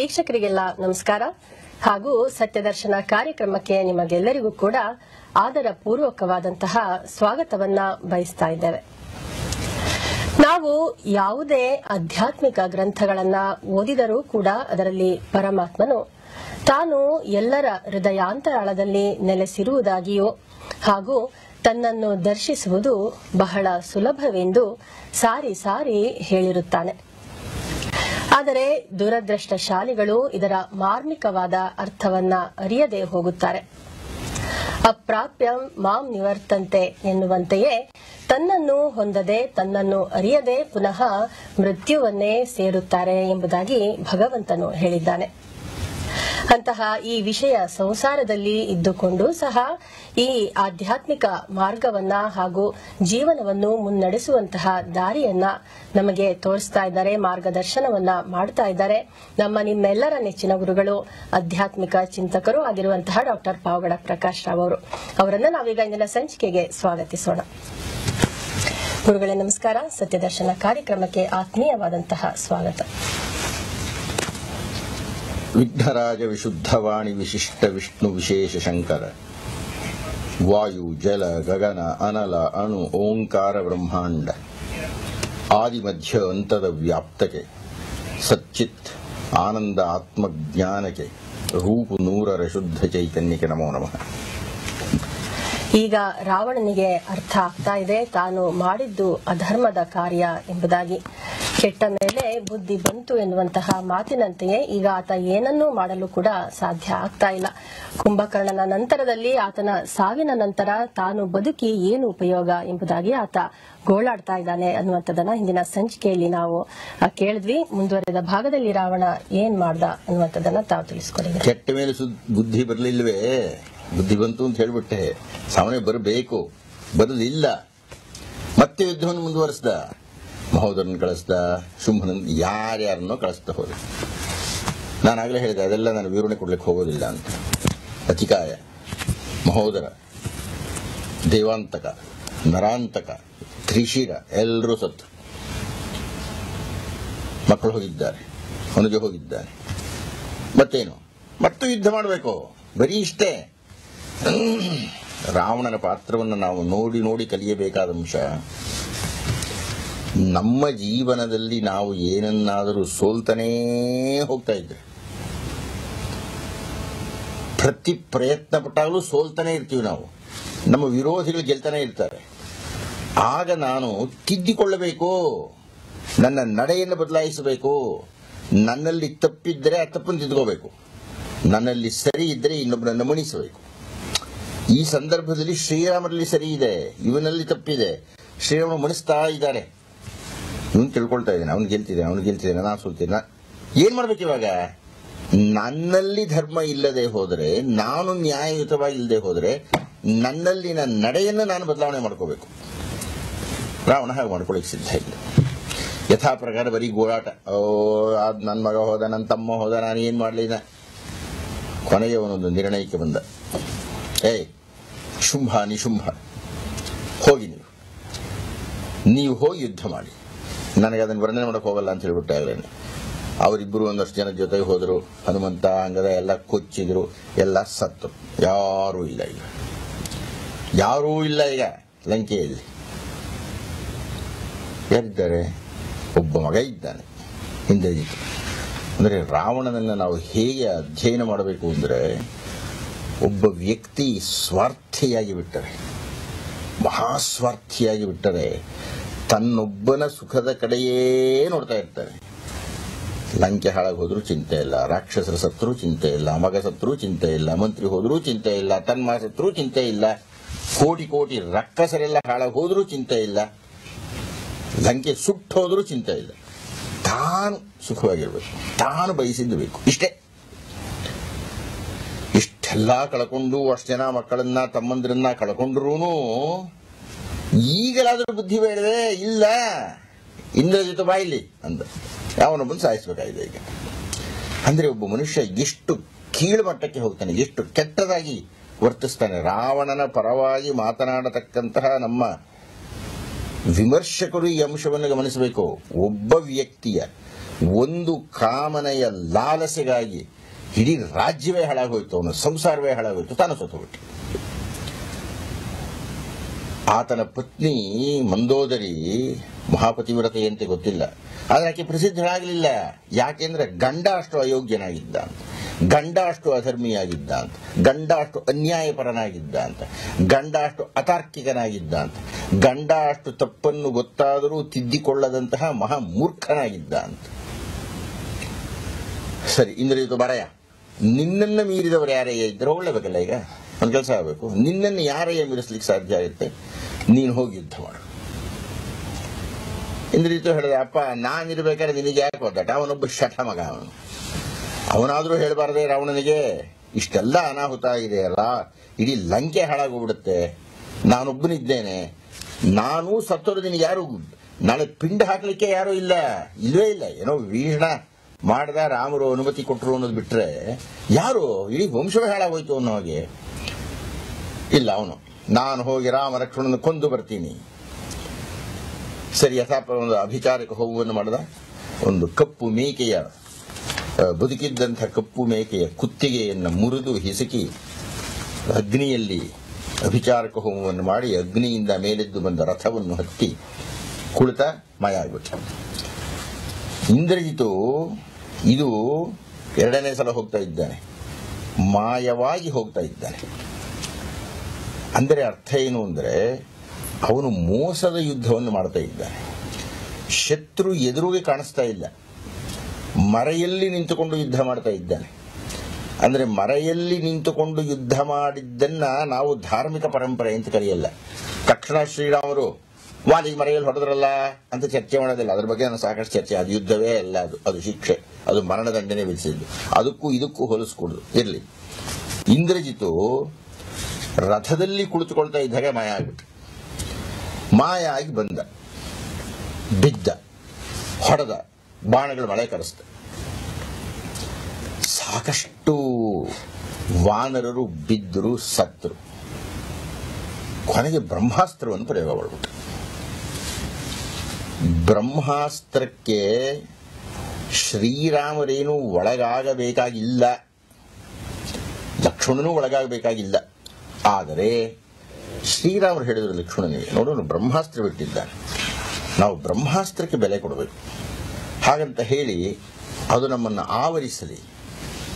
ವೀಕ್ಷಕರಿಗೆಲ್ಲ ನಮಸ್ಕಾರ ಹಾಗೂ ಸತ್ಯದರ್ಶನ ಕಾರ್ಯಕ್ರಮಕ್ಕೆ ನಿಮಗೆಲ್ಲರಿಗೂ ಕೂಡ ಆದರ ಪೂರ್ವಕವಾದಂತಹ ಸ್ವಾಗತವನ್ನ ಬಯಸ್ತಾ ಇದ್ದೇವೆ. ನಾವು ಯಾವುದೇ ಆಧ್ಯಾತ್ಮಿಕ ಗ್ರಂಥಗಳನ್ನ ಓದಿದರೂ ಕೂಡ ಅದರಲ್ಲಿ ಪರಮಾತ್ಮನು ತಾನು ಎಲ್ಲರ ಹೃದಯಾಂತರಾಳದಲ್ಲಿ ನೆಲೆಸಿರುವುದಾಗಿಯೂ ಹಾಗೂ ತನ್ನನ್ನು ದರ್ಶಿಸುವುದು ಬಹಳ ಸುಲಭವೆಂದು ಸಾರಿ ಸಾರಿ ಹೇಳಿರುತ್ತಾನೆ. ಆದರೆ ದುರದೃಷ್ಟಶಾಲಿಗಳು ಇದರ ಮಾರ್ಮಿಕವಾದ ಅರ್ಥವನ್ನ ಅರಿಯದೆ ಹೋಗುತ್ತಾರೆ. ಅಪ್ರಾಪ್ಯಂ ಮಾಂ ನಿವರ್ತಂತೆ ಎನ್ನುವಂತೆಯೇ ತನ್ನನ್ನು ಹೊಂದದೆ ತನ್ನನ್ನು ಅರಿಯದೆ ಪುನಃ ಮೃತ್ಯುವನ್ನೇ ಸೇರುತ್ತಾರೆ ಎಂಬುದಾಗಿ ಭಗವಂತನು ಹೇಳಿದ್ದಾನೆ. ಅಂತಹ ಈ ವಿಷಯ ಸಂಸಾರದಲ್ಲಿ ಇದ್ದುಕೊಂಡು ಸಹ ಈ ಆಧ್ಯಾತ್ಮಿಕ ಮಾರ್ಗವನ್ನ ಹಾಗೂ ಜೀವನವನ್ನು ಮುನ್ನಡೆಸುವಂತಹ ದಾರಿಯನ್ನ ನಮಗೆ ತೋರಿಸ್ತಾ ಇದ್ದಾರೆ, ಮಾರ್ಗದರ್ಶನವನ್ನ ಮಾಡ್ತಾ ಇದ್ದಾರೆ. ನಿಮ್ಮೆಲ್ಲರ ನೆಚ್ಚಿನ ಗುರುಗಳು, ಆಧ್ಯಾತ್ಮಿಕ ಚಿಂತಕರು ಆಗಿರುವಂತಹ ಡಾಕ್ಟರ್ ಪಾವಗಡ ಪ್ರಕಾಶ್ ರಾವ್ ಅವರು. ಅವರನ್ನ ನಾವೀಗ ಇಂದಿನ ಸಂಚಿಕೆಗೆ ಸ್ವಾಗತಿಸೋಣ. ಗುರುಗಳೇ ನಮಸ್ಕಾರ. ಸತ್ಯದರ್ಶನ ಕಾರ್ಯಕ್ರಮಕ್ಕೆ ಆತ್ಮೀಯವಾದಂತಹ ಸ್ವಾಗತ. ವಿಘ್ನರಾಜ ವಿಶುದ್ಧವಾಣಿ ವಿಶಿಷ್ಟ ವಿಷ್ಣು ವಿಶೇಷ ಶಂಕರ ವಾಯು ಜಲ ಗಗನ ಅನಲ ಅಣು ಓಂಕಾರ ಬ್ರಹ್ಮಾಂಡ ಆದಿ ಮಧ್ಯ ಅಂತದ ವ್ಯಾಪ್ತಕ್ಕೆ ಸಚ್ಚಿತ್ ಆನಂದ ಆತ್ಮಜ್ಞಾನಕ್ಕೆ ರೂಪು ನೂರರ ಶುದ್ಧ ಚೈತನ್ಯಕ್ಕೆ ನಮೋ ನಮಃ. ಈಗ ರಾವಣನಿಗೆ ಅರ್ಥ ಆಗ್ತಾ ಇದೆ ತಾನು ಮಾಡಿದ್ದು ಅಧರ್ಮದ ಕಾರ್ಯ ಎಂಬುದಾಗಿ. ಕೆಟ್ಟ ಮೇಲೆ ಬುದ್ಧಿ ಬಂತು ಎನ್ನುವಂತಹ ಮಾತಿನಂತೆಯೇ ಈಗ ಆತ ಏನನ್ನೂ ಮಾಡಲು ಕೂಡ ಸಾಧ್ಯ ಆಗ್ತಾ ಇಲ್ಲ. ಕುಂಭಕರ್ಣನ ನಂತರದಲ್ಲಿ ಆತನ ಸಾವಿನ ನಂತರ ತಾನು ಬದುಕಿ ಏನು ಉಪಯೋಗ ಎಂಬುದಾಗಿ ಆತ ಗೋಳಾಡ್ತಾ ಇದ್ದಾನೆ ಅನ್ನುವಂಥದ್ದನ್ನ ಹಿಂದಿನ ಸಂಚಿಕೆಯಲ್ಲಿ ನಾವು ಕೇಳಿದ್ವಿ. ಮುಂದುವರೆದ ಭಾಗದಲ್ಲಿ ರಾವಣ ಏನ್ ಮಾಡ್ದ ಅನ್ನುವಂಥದ್ದನ್ನ ತಾವು ತಿಳಿಸ್ಕೊಡಿ. ಕೆಟ್ಟ ಮೇಲೆ ಬುದ್ಧಿ ಬರಲಿಲ್ವೇ? ಬುದ್ಧಿ ಬಂತು ಅಂತ ಹೇಳ್ಬಿಟ್ಟೆ, ಸಾವನೆ ಬರಬೇಕು, ಬರಲಿಲ್ಲ. ಮತ್ತೆ ಯುದ್ಧವನ್ನು ಮುಂದುವರೆಸ್ದ, ಮಹೋದರನ್ ಕಳಿಸ್ದ, ಶುಂಭನನ್ ಯಾರ್ಯಾರನ್ನೋ ಕಳಿಸ್ತಾ ಹೋದ. ನಾನಾಗಲೇ ಹೇಳಿದೆ ಅದೆಲ್ಲ ನಾನು ವಿವರಣೆ ಕೊಡ್ಲಿಕ್ಕೆ ಹೋಗೋದಿಲ್ಲ ಅಂತ. ಅತಿಕಾಯ, ಮಹೋದರ, ದೇವಾಂತಕ, ನರಾಂತಕ, ತ್ರಿಶಿರ ಎಲ್ಲರೂ ಸತ್ತು. ಮಕ್ಕಳು ಹೋಗಿದ್ದಾರೆ, ಅನುಜ ಹೋಗಿದ್ದಾನೆ. ಮತ್ತೇನು, ಮತ್ತು ಯುದ್ಧ ಮಾಡಬೇಕು, ಬರೀ ಇಷ್ಟೇ. ರಾವಣನ ಪಾತ್ರವನ್ನು ನಾವು ನೋಡಿ ನೋಡಿ ಕಲಿಯಬೇಕಾದ ಅಂಶ. ನಮ್ಮ ಜೀವನದಲ್ಲಿ ನಾವು ಏನನ್ನಾದರೂ ಸೋಲ್ತಾನೇ ಹೋಗ್ತಾ ಇದ್ರೆ, ಪ್ರತಿ ಪ್ರಯತ್ನ ಪಟ್ಟಾಗಲೂ ಸೋಲ್ತಾನೆ ಇರ್ತೀವಿ ನಾವು. ನಮ್ಮ ವಿರೋಧಿಗಳು ಗೆಲ್ತಾನೆ ಇರ್ತಾರೆ. ಆಗ ನಾನು ತಿದ್ದಿಕೊಳ್ಳಬೇಕು, ನನ್ನ ನಡೆಯನ್ನು ಬದಲಾಯಿಸಬೇಕು. ನನ್ನಲ್ಲಿ ತಪ್ಪಿದ್ದರೆ ಆ ತಪ್ಪನ್ನು ತಿದ್ಕೋಬೇಕು, ನನ್ನಲ್ಲಿ ಸರಿ ಇದ್ದರೆ ಇನ್ನೊಬ್ಬರನ್ನು ಮಣಿಸಬೇಕು. ಈ ಸಂದರ್ಭದಲ್ಲಿ ಶ್ರೀರಾಮರಲ್ಲಿ ಸರಿ ಇದೆ, ಇವನಲ್ಲಿ ತಪ್ಪಿದೆ. ಶ್ರೀರಾಮ ಮಣಿಸ್ತಾ ಇದ್ದಾರೆ, ಇವನು ತಿಳ್ಕೊಳ್ತಾ ಇದ್ದಾನೆ, ಅವನು ಗೆಲ್ತಿದ್ದಾನೆ, ನಾನು ಸೋಲ್ತೀನಿ. ಏನ್ ಮಾಡ್ಬೇಕು ಇವಾಗ? ನನ್ನಲ್ಲಿ ಧರ್ಮ ಇಲ್ಲದೆ ಹೋದರೆ, ನಾನು ನ್ಯಾಯಯುತವಾಗಿ ಇಲ್ಲದೆ ಹೋದರೆ, ನನ್ನಲ್ಲಿನ ನಡೆಯನ್ನು ನಾನು ಬದಲಾವಣೆ ಮಾಡ್ಕೋಬೇಕು. ರಾವಣ ಹಾಗೆ ಮಾಡ್ಕೊಳ್ಳಿಕ್ಕೆ ಸಿದ್ಧ ಇಲ್ಲ. ಯಥಾ ಪ್ರಕಾರ ಬರೀ ಗೋಳಾಟ. ಅದ್ ನನ್ನ ಮಗ ಹೋದ, ನನ್ನ ತಮ್ಮ ಹೋದ, ನಾನು ಏನ್ ಮಾಡ್ಲಿಲ್ಲ. ಕೊನೆಗೆ ಅವನೊಂದು ನಿರ್ಣಯಕ್ಕೆ ಬಂದ. ಶುಂಭ ನಿಶುಂಭ, ಹೋಗಿ ನೀವು ಹೋಗಿ ಯುದ್ಧ ಮಾಡಿ, ನನಗೆ ಅದನ್ನು ವರ್ಣನೆ ಮಾಡಕ್ಕೆ ಹೋಗಲ್ಲ ಅಂತ ಹೇಳ್ಬಿಟ್ಟೆ. ಆಗಲೇನೆ ಅವರಿಬ್ಬರು ಒಂದಷ್ಟು ಜನ ಜೊತೆಗೆ ಹೋದರು. ಹನುಮಂತ, ಅಂಗದ ಎಲ್ಲ ಕೊಚ್ಚಿದ್ರು, ಎಲ್ಲ ಸತ್ತು. ಯಾರೂ ಇಲ್ಲ ಈಗ ಲಂಕೆಯಲ್ಲಿ. ಯಾರಿದ್ದಾರೆ? ಒಬ್ಬ ಮಗ ಇದ್ದಾನೆ ಇಂದ್ರಜಿತ್. ಅಂದರೆ ರಾವಣನನ್ನು ನಾವು ಹೇಗೆ ಅಧ್ಯಯನ ಮಾಡಬೇಕು ಅಂದರೆ, ಒಬ್ಬ ವ್ಯಕ್ತಿ ಸ್ವಾರ್ಥಿಯಾಗಿ ಬಿಟ್ಟರೆ, ಮಹಾಸ್ವಾರ್ಥಿಯಾಗಿ ಬಿಟ್ಟರೆ, ತನ್ನೊಬ್ಬನ ಸುಖದ ಕಡೆಯೇ ನೋಡ್ತಾ ಇರ್ತಾರೆ. ಲಂಕೆ ಹಾಳಾಗಿ ಹೋದ್ರೂ ಚಿಂತೆ ಇಲ್ಲ, ರಾಕ್ಷಸರ ಸತ್ರೂ ಚಿಂತೆ ಇಲ್ಲ, ಮಗ ಸತ್ರೂ ಚಿಂತೆ ಇಲ್ಲ, ಮಂತ್ರಿ ಹೋದ್ರೂ ಚಿಂತೆ ಇಲ್ಲ, ತನ್ಮ ಸತ್ರೂ ಚಿಂತೆ ಇಲ್ಲ, ಕೋಟಿ ಕೋಟಿ ರಕ್ಕಸರೆಲ್ಲ ಹಾಳಾಗಿ ಹೋದ್ರೂ ಚಿಂತೆ ಇಲ್ಲ, ಲಂಕೆ ಸುಟ್ಟು ಹೋದ್ರೂ ಚಿಂತೆ ಇಲ್ಲ. ತಾನು ಸುಖವಾಗಿರ್ಬೇಕು, ತಾನು ಬಯಸಿದ್ದು ಬೇಕು, ಇಷ್ಟೇ. ಇಷ್ಟೆಲ್ಲ ಕಳ್ಕೊಂಡು, ಅಷ್ಟು ಜನ ಮಕ್ಕಳನ್ನ ತಮ್ಮಂದ್ರನ್ನ ಕಳ್ಕೊಂಡ್ರೂ ಈಗಲಾದ್ರೂ ಬುದ್ಧಿ ಬೇಡವೆ? ಇಲ್ಲ, ಇಂದ್ರಜಿತ್ ಬಾಯಿಲಿ ಅಂದ. ಯಾವನೊಬ್ಬನು ಸಾಯಿಸಬೇಕಾಗಿದೆ ಈಗ. ಅಂದ್ರೆ ಒಬ್ಬ ಮನುಷ್ಯ ಎಷ್ಟು ಕೀಳುಮಟ್ಟಕ್ಕೆ ಹೋಗ್ತಾನೆ, ಎಷ್ಟು ಕೆಟ್ಟದಾಗಿ ವರ್ತಿಸ್ತಾನೆ. ರಾವಣನ ಪರವಾಗಿ ಮಾತನಾಡತಕ್ಕಂತಹ ನಮ್ಮ ವಿಮರ್ಶಕರು ಈ ಅಂಶವನ್ನು ಗಮನಿಸಬೇಕು. ಒಬ್ಬ ವ್ಯಕ್ತಿಯ ಒಂದು ಕಾಮನೆಯ ಲಾಲಸೆಗಾಗಿ ಇಡೀ ರಾಜ್ಯವೇ ಹಾಳಾಗೋಯ್ತು, ಅವನ ಸಂಸಾರವೇ ಹಾಳಾಗೋಯ್ತು, ತಾನು ಸತ್ತೋಗ್ಬಿಟ್ಟು. ಆತನ ಪತ್ನಿ ಮಂದೋದರಿ ಮಹಾಪತಿವ್ರತೆಯಂತೆ ಗೊತ್ತಿಲ್ಲ, ಆದರೆ ಆಕೆ ಪ್ರಸಿದ್ಧರಾಗಲಿಲ್ಲ. ಯಾಕೆಂದ್ರೆ ಗಂಡ ಅಷ್ಟು ಅಯೋಗ್ಯನಾಗಿದ್ದ ಅಂತ, ಗಂಡ ಅಷ್ಟು ಅಧರ್ಮಿಯಾಗಿದ್ದ ಅಂತ, ಗಂಡ ಅಷ್ಟು ಅನ್ಯಾಯಪರನಾಗಿದ್ದ ಅಂತ, ಗಂಡ ಅಷ್ಟು ಅತಾರ್ಕಿಕನಾಗಿದ್ದ ಅಂತ, ಗಂಡ ಅಷ್ಟು ತಪ್ಪನ್ನು ಗೊತ್ತಾದರೂ ತಿದ್ದಿಕೊಳ್ಳದಂತಹ ಮಹಾ ಮೂರ್ಖನಾಗಿದ್ದ ಅಂತ. ಸರಿ, ಇಂದ್ರಜಿತು ಬರಯ, ನಿನ್ನನ್ನು ಮೀರಿದವರು ಯಾರಯ್ಯ ಇದ್ರೆ ಹೋಗ್ಲೇಬೇಕಲ್ಲ. ಈಗ ಒಂದು ಕೆಲಸ ಆಗಬೇಕು, ನಿನ್ನನ್ನು ಯಾರಯ್ಯ ಮೀರಿಸ್ಲಿಕ್ಕೆ ಸಾಧ್ಯ ಆಗುತ್ತೆ? ನೀನು ಹೋಗಿ ಯುದ್ಧ ಮಾಡು. ಇಂದ್ರಜಿತು ಹೇಳಿದ, ಅಪ್ಪ ನಾನಿರ್ಬೇಕಾದ್ರೆ ನಿನಗೆ ಯಾಕೆ ಒದ್ದಾಟ? ಅವನೊಬ್ಬ ಶಠ ಮಗ, ಅವನಾದ್ರೂ ಹೇಳಬಾರದೆ ರಾವಣನಿಗೆ ಇಷ್ಟೆಲ್ಲ ಅನಾಹುತ ಇದೆಯಲ್ಲ, ಇಡೀ ಲಂಕೆ ಹಾಳಾಗೋಗ್ಬಿಡುತ್ತೆ, ನಾನೊಬ್ಬನಿದ್ದೇನೆ, ನಾನು ಸತ್ತೋರು ನಿನಗೆ ಯಾರು ನಾಳೆ ಪಿಂಡ ಹಾಕ್ಲಿಕ್ಕೆ ಯಾರೂ ಇಲ್ಲ, ಇಲ್ವೇ ಇಲ್ಲ. ಏನೋ ವೀಣ ಮಾಡಿದ ರಾಮರು ಅನುಮತಿ ಕೊಟ್ಟರು ಅನ್ನೋದು ಬಿಟ್ರೆ ಯಾರು ಇಡೀ ವಂಶವೇ ಹಾಳಾಗೋಯ್ತು ಅನ್ನೋ ಹಾಗೆ ಇಲ್ಲ. ಅವನು ನಾನು ಹೋಗಿ ರಾಮ ಲಕ್ಷ್ಮಣನ ಕೊಂದು ಬರ್ತೀನಿ. ಸರಿ, ಯಥಾಪ ಒಂದು ಅಭಿಚಾರಕ ಹೋಗುವನ್ನು ಮಾಡಿದ. ಒಂದು ಕಪ್ಪು ಮೇಕೆಯ ಬದುಕಿದ್ದಂಥ ಕಪ್ಪು ಮೇಕೆಯ ಕುತ್ತಿಗೆಯನ್ನು ಮುರಿದು ಹಿಸುಕಿ ಅಗ್ನಿಯಲ್ಲಿ ಅಭಿಚಾರಕ ಹೋಮವನ್ನು ಮಾಡಿ ಅಗ್ನಿಯಿಂದ ಮೇಲೆದ್ದು ಬಂದ ರಥವನ್ನು ಹತ್ತಿ ಕುಳಿತ ಮಾಯ ಆಗ್ಬಿಟ್ಟ. ಇಂದ್ರಜಿತು ಇದು ಎರಡನೇ ಸಲ ಹೋಗ್ತಾ ಇದ್ದಾನೆ, ಮಾಯವಾಗಿ ಹೋಗ್ತಾ ಇದ್ದಾನೆ. ಅಂದರೆ ಅರ್ಥ ಏನು ಅಂದರೆ ಅವನು ಮೋಸದ ಯುದ್ಧವನ್ನು ಮಾಡ್ತಾ ಇದ್ದಾನೆ. ಶತ್ರು ಎದುರಿಗೆ ಕಾಣಿಸ್ತಾ ಇಲ್ಲ, ಮರೆಯಲ್ಲಿ ನಿಂತುಕೊಂಡು ಯುದ್ಧ ಮಾಡ್ತಾ ಇದ್ದಾನೆ. ಅಂದರೆ ಮರೆಯಲ್ಲಿ ನಿಂತುಕೊಂಡು ಯುದ್ಧ ಮಾಡಿದ್ದನ್ನ ನಾವು ಧಾರ್ಮಿಕ ಪರಂಪರೆ ಅಂತ ಕರೆಯಲ್ಲ. ತಕ್ಷಣ ಶ್ರೀರಾಮರು ವಾಲಿಗೆ ಮರೆಯಲ್ಲಿ ಹೊಡೆದ್ರಲ್ಲ ಅಂತ ಚರ್ಚೆ ಮಾಡೋದಿಲ್ಲ. ಅದ್ರ ಬಗ್ಗೆ ನಾನು ಸಾಕಷ್ಟು ಚರ್ಚೆ, ಅದು ಯುದ್ಧವೇ ಅಲ್ಲ, ಅದು ಶಿಕ್ಷೆ, ಅದು ಮರಣದಂಡನೆ ವಿಧಿಸಿದ್ದು. ಅದಕ್ಕೂ ಇದಕ್ಕೂ ಹೋಲಿಸ್ಕೊಡುದು ಇರಲಿ. ಇಂದ್ರಜಿತು ರಥದಲ್ಲಿ ಕುಳಿತುಕೊಳ್ತಾ ಇದ್ದಾಗ ಮಾಯ ಆಗ್ಬಿಟ್ಟು, ಮಾಯ ಆಗಿ ಬಂದ, ಬಿದ್ದ, ಹೊಡೆದ, ಬಾಣಗಳ ಮಳೆ ಕರೆಸ್ತ. ಸಾಕಷ್ಟು ವಾನರರು ಬಿದ್ದರು, ಸತ್ತರು. ಕೊನೆಗೆ ಬ್ರಹ್ಮಾಸ್ತ್ರವನ್ನು ಪ್ರಯೋಗ ಮಾಡಿಬಿಟ್ಟು. ಬ್ರಹ್ಮಾಸ್ತ್ರಕ್ಕೆ ಶ್ರೀರಾಮರೇನು ಒಳಗಾಗಬೇಕಾಗಿಲ್ಲ, ಲಕ್ಷ್ಮಣನೂ ಒಳಗಾಗಬೇಕಾಗಿಲ್ಲ. ಆದರೆ ಶ್ರೀರಾಮರು ಹೇಳಿದರು ಲಕ್ಷ್ಮಣನಿಗೆ, ನೋಡೋಣ ಬ್ರಹ್ಮಾಸ್ತ್ರ ಬಿಟ್ಟಿದ್ದಾನೆ, ನಾವು ಬ್ರಹ್ಮಾಸ್ತ್ರಕ್ಕೆ ಬೆಲೆ ಕೊಡಬೇಕು, ಹಾಗಂತ ಹೇಳಿ ಅದು ನಮ್ಮನ್ನು ಆವರಿಸಲಿ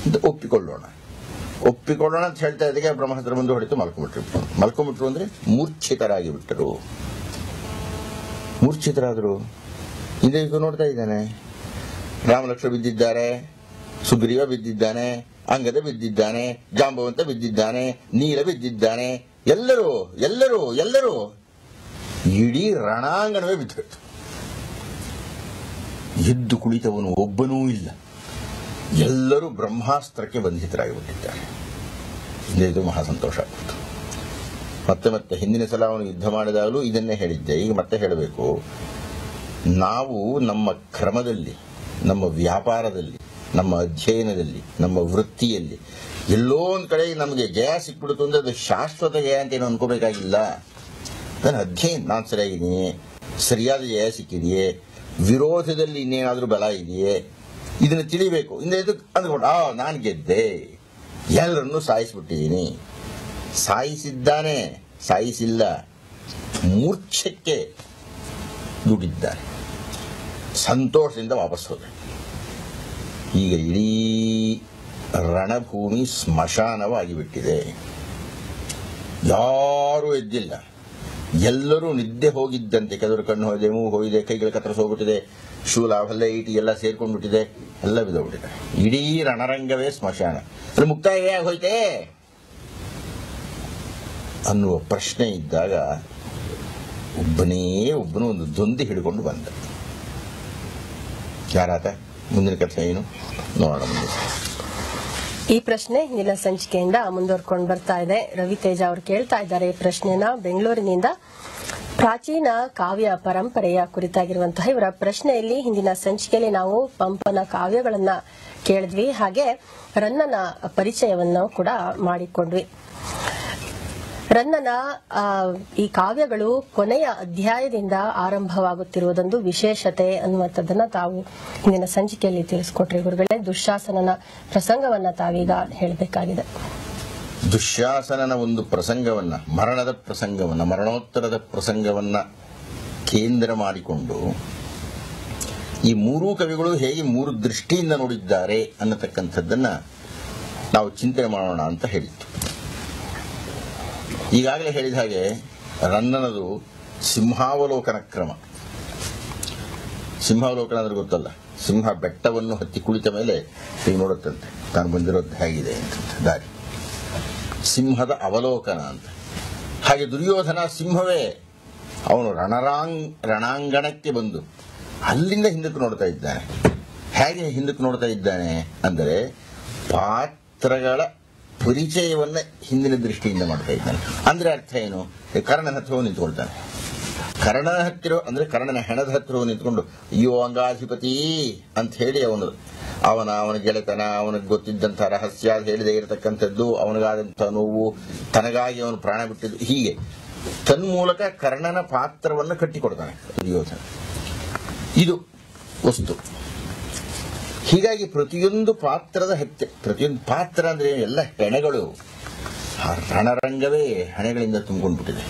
ಅಂತ ಒಪ್ಪಿಕೊಳ್ಳೋಣ ಅಂತ ಹೇಳ್ತಾ ಇದ್ದಾಗೆ ಬ್ರಹ್ಮಾಸ್ತ್ರ ಮುಂದೆ ಹೊಡಿತು, ಮಲ್ಕೊಂಡ್ಬಿಟ್ರು. ಅಂದ್ರೆ ಮೂರ್ಛಿತರಾಗಿ ಬಿಟ್ಟರು. ಮೂರ್ಛಿತರಾದರು. ಇಂದ್ರಜಿತು ನೋಡ್ತಾ ಇದ್ದಾನೆ, ರಾಮಲಕ್ಷ್ಮಣ ಬಿದ್ದಿದ್ದಾರೆ, ಸುಗ್ರೀವ ಬಿದ್ದಿದ್ದಾನೆ, ಅಂಗದ ಬಿದ್ದಿದ್ದಾನೆ, ಜಾಂಬವಂತ ಬಿದ್ದಿದ್ದಾನೆ, ನೀಲ ಬಿದ್ದಿದ್ದಾನೆ, ಎಲ್ಲರೂ ಎಲ್ಲರೂ ಎಲ್ಲರೂ ಇಡೀ ರಣಾಂಗಣವೇ ಬಿದ್ದಿತ್ತು. ಎದ್ದು ಕುಳಿತವನು ಒಬ್ಬನೂ ಇಲ್ಲ, ಎಲ್ಲರೂ ಬ್ರಹ್ಮಾಸ್ತ್ರಕ್ಕೆ ಬಂಧಿತರಾಗಿಬಿಟ್ಟಿದ್ದಾರೆ. ಇದು ಮಹಾ ಸಂತೋಷ ಆಗ್ಬಿಟ್ಟು. ಮತ್ತೆ ಹಿಂದಿನ ಸಲ ಅವನು ಯುದ್ಧ ಮಾಡಿದಾಗಲೂ ಇದನ್ನೇ ಹೇಳಿದ್ದೆ, ಈಗ ಮತ್ತೆ ಹೇಳಬೇಕು. ನಾವು ನಮ್ಮ ಕ್ರಮದಲ್ಲಿ, ನಮ್ಮ ವ್ಯಾಪಾರದಲ್ಲಿ, ನಮ್ಮ ಅಧ್ಯಯನದಲ್ಲಿ, ನಮ್ಮ ವೃತ್ತಿಯಲ್ಲಿ ಎಲ್ಲೋ ಒಂದು ಕಡೆ ನಮಗೆ ಜಯ ಸಿಕ್ಬಿಡುತ್ತೆ ಅಂದ್ರೆ ಅದು ಶಾಶ್ವತ ಜಯ ಅಂತ ಏನು ಅನ್ಕೋಬೇಕಾಗಿಲ್ಲ. ನನ್ನ ಅಧ್ಯಯನ ನಾನು ಸರಿಯಾಗಿದ್ದೀನಿ, ಸರಿಯಾದ ಜಯ ಸಿಕ್ಕಿದೆಯೇ, ವಿರೋಧದಲ್ಲಿ ಇನ್ನೇನಾದ್ರೂ ಬಲ ಇದೆಯೇ, ಇದನ್ನು ತಿಳಿಬೇಕು. ಅಂದ್ಕೊಂಡು ನಾನು ಗೆದ್ದೆ, ಎಲ್ಲರನ್ನೂ ಸಾಯಿಸಿಬಿಟ್ಟಿದ್ದೀನಿ. ಸಾಯಿಸಿದ್ದಾನೆ, ಸಾಯಿಸಿಲ್ಲ, ಮೂರ್ಛಕ್ಕೆ ದುಡಿದ್ದಾರೆ, ಸಂತೋಷದಿಂದ ವಾಪಸ್ ಹೋದ. ಈಗ ಇಡೀ ರಣಭೂಮಿ ಸ್ಮಶಾನವಾಗಿ ಬಿಟ್ಟಿದೆ. ಯಾರೂ ಎದ್ದಿಲ್ಲ, ಎಲ್ಲರೂ ನಿದ್ದೆ ಹೋಗಿದ್ದಂತೆ. ಕೆಲವರು ಕಣ್ಣು ಹೋಗಿದೆ, ಮೂಗು ಹೋಗಿದೆ, ಕೈಗಳ ಕತ್ತರಿಸಿ ಹೋಗ್ಬಿಟ್ಟಿದೆ, ಶೂಲ ಹಲ್ಲೆ ಈಟಿ ಎಲ್ಲ ಸೇರ್ಕೊಂಡ್ಬಿಟ್ಟಿದೆ, ಎಲ್ಲ ಬಿದ್ದೋಗ್ಬಿಟ್ಟಿದೆ. ಇಡೀ ರಣರಂಗವೇ ಸ್ಮಶಾನ. ಅಲ್ಲಿ ಮುಕ್ತಾಯವೇ ಆಗೋಯ್ತೆ ಅನ್ನುವ ಪ್ರಶ್ನೆ ಇದ್ದಾಗ ಒಬ್ಬನು ಒಂದು ದೊಂದಿ ಹಿಡ್ಕೊಂಡು ಬಂದ. ಯಾರಾತ? ಮುಂದಿನ ಕಥೆ ಏನು ನೋಡೋಣ. ಮುಂದೆ ಈ ಪ್ರಶ್ನೆ ಹಿಂದಿನ ಸಂಚಿಕೆಯಿಂದ ಮುಂದುವರ್ಕೊಂಡು ಬರ್ತಾ ಇದೆ. ರವಿತೇಜ ಅವರು ಕೇಳ್ತಾ ಇದ್ದಾರೆ ಈ ಪ್ರಶ್ನೆನ ಬೆಂಗಳೂರಿನಿಂದ. ಪ್ರಾಚೀನ ಕಾವ್ಯ ಪರಂಪರೆಯ ಕುರಿತಾಗಿರುವಂತಹ ಇವರ ಪ್ರಶ್ನೆಯಲ್ಲಿ ಹಿಂದಿನ ಸಂಚಿಕೆಯಲ್ಲಿ ನಾವು ಪಂಪನ ಕಾವ್ಯಗಳನ್ನ ಕೇಳಿದ್ವಿ, ಹಾಗೆ ರನ್ನನ ಪರಿಚಯವನ್ನು ಕೂಡ ಮಾಡಿಕೊಂಡ್ವಿ. ರನ್ನನ ಈ ಕಾವ್ಯಗಳು ಕೊನೆಯ ಅಧ್ಯಾಯದಿಂದ ಆರಂಭವಾಗುತ್ತಿರುವುದೊಂದು ವಿಶೇಷತೆ ಅನ್ನುವಂಥದ್ದನ್ನ ತಾವು ಇಂದಿನ ಸಂಚಿಕೆಯಲ್ಲಿ ತಿಳಿಸಿಕೊಟ್ರಿ ಗುರುಗಳೇ. ದುಶ್ಯಾಸನನ ಪ್ರಸಂಗವನ್ನ ತಾವೀಗ ಹೇಳಬೇಕಾಗಿದೆ. ದುಶ್ಯಾಸನನ ಒಂದು ಪ್ರಸಂಗವನ್ನ, ಮರಣದ ಪ್ರಸಂಗವನ್ನ, ಮರಣೋತ್ತರದ ಪ್ರಸಂಗವನ್ನ ಕೇಂದ್ರ ಮಾಡಿಕೊಂಡು ಈ ಮೂರೂ ಕವಿಗಳು ಹೇಗೆ ಮೂರು ದೃಷ್ಟಿಯಿಂದ ನೋಡಿದ್ದಾರೆ ಅನ್ನತಕ್ಕಂಥದ್ದನ್ನ ನಾವು ಚಿಂತನೆ ಮಾಡೋಣ ಅಂತ ಹೇಳಿತ್ತು. ಈಗಾಗಲೇ ಹೇಳಿದ ಹಾಗೆ ರನ್ನನದು ಸಿಂಹಾವಲೋಕನ ಕ್ರಮ. ಸಿಂಹಾವಲೋಕನ ಅಂದ್ರೆ ಗೊತ್ತಲ್ಲ, ಸಿಂಹ ಬೆಟ್ಟವನ್ನು ಹತ್ತಿ ಕುಳಿತ ಮೇಲೆ ಹೀಗೆ ನೋಡುತ್ತಂತೆ ತಾನು ಬಂದಿರೋದು ಹೇಗಿದೆ ಅಂತ ದಾರಿ. ಸಿಂಹದ ಅವಲೋಕನ ಅಂತ. ಹಾಗೆ ದುರ್ಯೋಧನ ಸಿಂಹವೇ, ಅವನು ರಣಾಂಗಣಕ್ಕೆ ಬಂದು ಅಲ್ಲಿಂದ ಹಿಂದಕ್ಕೆ ನೋಡ್ತಾ ಇದ್ದಾನೆ. ಹೇಗೆ ಹಿಂದಕ್ಕೆ ನೋಡ್ತಾ ಇದ್ದಾನೆ ಅಂದರೆ ಪಾತ್ರಗಳ ಪರಿಚಯವನ್ನ ಹಿಂದಿನ ದೃಷ್ಟಿಯಿಂದ ಮಾಡ್ತಾ ಇದ್ದಾನೆ. ಅಂದ್ರೆ ಅರ್ಥ ಏನು? ಕರ್ಣನ ಹತ್ರ ನಿಂತ್ಕೊಳ್ತಾನೆ. ಕರ್ಣನ ಹತ್ತಿರ ಅಂದ್ರೆ ಕರ್ಣನ ಹೆಣದ ಹತ್ತಿರ ನಿಂತ್ಕೊಂಡು ಅಯ್ಯೋ ಅಂಗಾಧಿಪತಿ ಅಂತ ಹೇಳಿ ಅವನ ಗೆಳೆತನ, ಅವನಿಗೆ ಗೊತ್ತಿದ್ದಂತಹ ರಹಸ್ಯ, ಹೇಳಿದೇ ಇರತಕ್ಕಂಥದ್ದು, ಅವನಿಗಾದಂತಹ ನೋವು, ತನಗಾಗಿ ಅವನು ಪ್ರಾಣ ಬಿಟ್ಟಿದ್ದು, ಹೀಗೆ ತನ್ಮೂಲಕ ಕರ್ಣನ ಪಾತ್ರವನ್ನು ಕಟ್ಟಿಕೊಡ್ತಾನೆ ದುರ್ಯೋಧನ. ಇದು ವಸ್ತು. ಹೀಗಾಗಿ ಪ್ರತಿಯೊಂದು ಪಾತ್ರದ ಹತ್ಯೆ, ಪ್ರತಿಯೊಂದು ಪಾತ್ರ ಅಂದ್ರೆ ಎಲ್ಲ ಹೆಣಗಳು, ಆ ರಣರಂಗವೇ ಹೆಣಗಳಿಂದ ತುಂಬಿಕೊಂಡ್ಬಿಟ್ಟಿದೆ.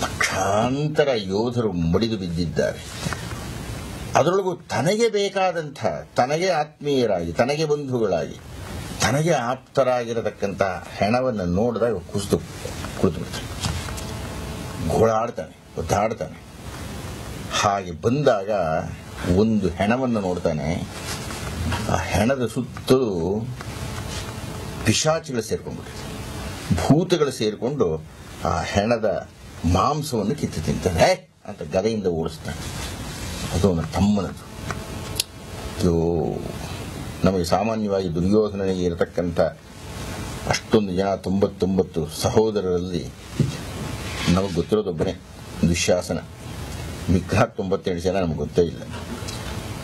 ಲಕ್ಷಾಂತರ ಯೋಧರು ಮಡಿದು ಬಿದ್ದಿದ್ದಾರೆ. ಅದರೊಳಗೂ ತನಗೆ ಬೇಕಾದಂಥ, ತನಗೆ ಆತ್ಮೀಯರಾಗಿ, ತನಗೆ ಬಂಧುಗಳಾಗಿ, ತನಗೆ ಆಪ್ತರಾಗಿರತಕ್ಕಂಥ ಹೆಣವನ್ನು ನೋಡಿದಾಗ ಕುಸಿದು ಕುಳಿತು ಬಿಡ್ತಾನೆ, ಗೋಳಾಡ್ತಾನೆ, ಒದ್ದಾಡ್ತಾನೆ. ಹಾಗೆ ಬಂದಾಗ ಒಂದು ಹೆಣವನ್ನು ನೋಡ್ತಾನೆ. ಆ ಹೆಣದ ಸುತ್ತಲೂ ಪಿಶಾಚಿಗಳು ಸೇರ್ಕೊಂಡ್ಬಿಟ್ಟಿದೆ, ಭೂತಗಳು ಸೇರಿಕೊಂಡು ಆ ಹೆಣದ ಮಾಂಸವನ್ನು ಕಿತ್ತು ತಿಂತಾನೆ ಅಂತ ಗದೆಯಿಂದ ಓಡಿಸ್ತಾನೆ. ಅದು ಅವನ ತಮ್ಮನದು. ಇದು ನಮಗೆ ಸಾಮಾನ್ಯವಾಗಿ ದುರ್ಯೋಧನನಿಗೆ ಇರತಕ್ಕಂಥ ಅಷ್ಟೊಂದು ಜನ 99 ಸಹೋದರರಲ್ಲಿ ನಮಗೆ ಗೊತ್ತಿರೋದೊಬ್ಬನೇ ದುಶ್ಯಾಸನ. ಮಿಕ್ಕ 97 ಜನ ನಮಗೆ ಗೊತ್ತೇ ಇಲ್ಲ.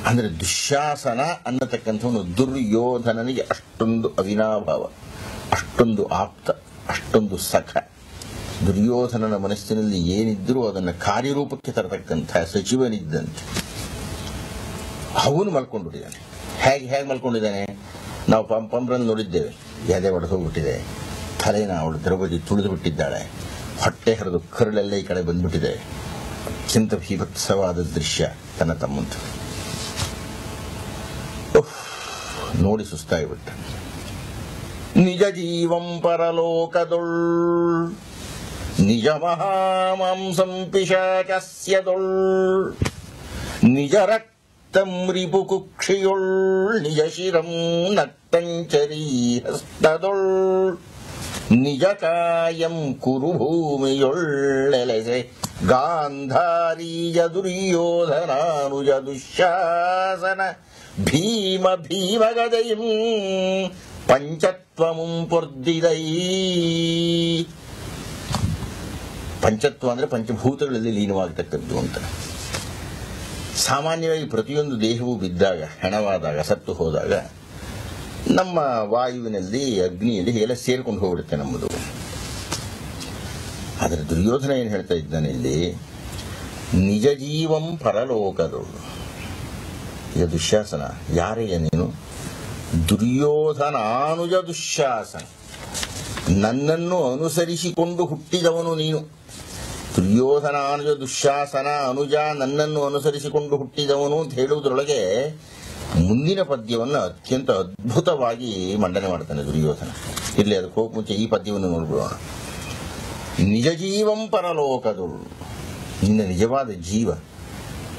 ಅಂದರೆ ದುಶ್ಯಾಸನ ಅನ್ನತಕ್ಕಂಥವನು ದುರ್ಯೋಧನನಿಗೆ ಅಷ್ಟೊಂದು ಅವಿನಾಭಾವ, ಅಷ್ಟೊಂದು ಆಪ್ತ, ಅಷ್ಟೊಂದು ಸಖ. ದುರ್ಯೋಧನನ ಮನಸ್ಸಿನಲ್ಲಿ ಏನಿದ್ರೂ ಅದನ್ನು ಕಾರ್ಯರೂಪಕ್ಕೆ ತರತಕ್ಕಂಥ ಸಚಿವನಿದ್ದಂತೆ. ಅವನು ಮಲ್ಕೊಂಡ್ಬಿಟ್ಟಿದ್ದಾನೆ. ಹೇಗೆ ಮಲ್ಕೊಂಡಿದ್ದಾನೆ? ನಾವು ಪಂಪ್ರಲ್ಲಿ ನೋಡಿದ್ದೇವೆ. ಎದೆ ಒಡೆದು ಹೋಗ್ಬಿಟ್ಟಿದೆ, ತಲೆನ ಅವಳು ದ್ರೌಪದಿ ತುಳಿದು ಬಿಟ್ಟಿದ್ದಾಳೆ, ಹೊಟ್ಟೆ ಹರಿದು ಕರುಳೆಲ್ಲ ಈ ಕಡೆ ಬಂದ್ಬಿಟ್ಟಿದೆ. ಅತ್ಯಂತ ಭೀಭತ್ಸವಾದ ದೃಶ್ಯ ತನ್ನ ತಮ್ಮಂತ ನೋಡಿ ಸುಸ್ತಾಗಿಬಿಟ್ಟ. ನಿಜ ಜೀವಂ ಪರಲೋಕದೊಳ್ ನಿಜ ಮಹಾಮಾಂಸಂ ಪಿಶಾಚಸ್ಯದೊಳ್ ನಿಜ ರಕ್ತಂ ರಿಪು ಕುಕ್ಷಿಯೊಳ್ ನಿಜ ಶಿರಂ ನಕ್ತಂಚರೀ ಹಸ್ತದೊಳ್ ನಿಜ ಕಾಯಂ ಕುರುಭೂಮಿಯೊಳ್ಳೆಲೆಸೆ ಗಾಂಧಾರೀಯ ದುರ್ಯೋಧನಾನುಜ ದುಶ್ಯಾಸನ ಭೀಮಗದೆಯಂ ಪಂಚತ್ವಮುಂ ಪೊರ್ದಿದೈ. ಪಂಚತ್ವ ಅಂದ್ರೆ ಪಂಚಭೂತಗಳಲ್ಲಿ ಲೀನವಾಗತಕ್ಕದ್ದು ಅಂತ. ಸಾಮಾನ್ಯವಾಗಿ ಪ್ರತಿಯೊಂದು ದೇಹವು ಬಿದ್ದಾಗ, ಹೆಣವಾದಾಗ, ಸತ್ತು ಹೋದಾಗ ನಮ್ಮ ವಾಯುವಿನಲ್ಲಿ, ಅಗ್ನಿಯಲ್ಲಿ ಎಲ್ಲ ಸೇರ್ಕೊಂಡು ಹೋಗ್ಬಿಡುತ್ತೆ ನಮ್ಮದು. ಆದರೆ ದುರ್ಯೋಧನ ಏನು ಹೇಳ್ತಾ ಇದ್ದಾನೆ ಇಲ್ಲಿ? ನಿಜ ಜೀವಂ ಪರಲೋಕದೊಳು. ಈಗ ದುಶ್ಯಾಸನ ಯಾರಿಗೆ? ನೀನು ದುರ್ಯೋಧನಾನುಜ ದುಶ್ಯಾಸನ, ನನ್ನನ್ನು ಅನುಸರಿಸಿಕೊಂಡು ಹುಟ್ಟಿದವನು ನೀನು. ದುರ್ಯೋಧನಾನುಜ ದುಶ್ಯಾಸನ ಅನುಜ, ನನ್ನನ್ನು ಅನುಸರಿಸಿಕೊಂಡು ಹುಟ್ಟಿದವನು ಅಂತ ಹೇಳುವುದರೊಳಗೆ ಮುಂದಿನ ಪದ್ಯವನ್ನು ಅತ್ಯಂತ ಅದ್ಭುತವಾಗಿ ಮಂಡನೆ ಮಾಡ್ತಾನೆ ದುರ್ಯೋಧನ. ಇಲ್ಲಿ ಅದಕ್ಕೆ ಹೋಗಿ ಮುಂಚೆ ಈ ಪದ್ಯವನ್ನು ನೋಡ್ಬಿಡೋಣ. ನಿಜ ಜೀವಂ ಪರಲೋಕದೊಳು, ನಿನ್ನ ನಿಜವಾದ ಜೀವ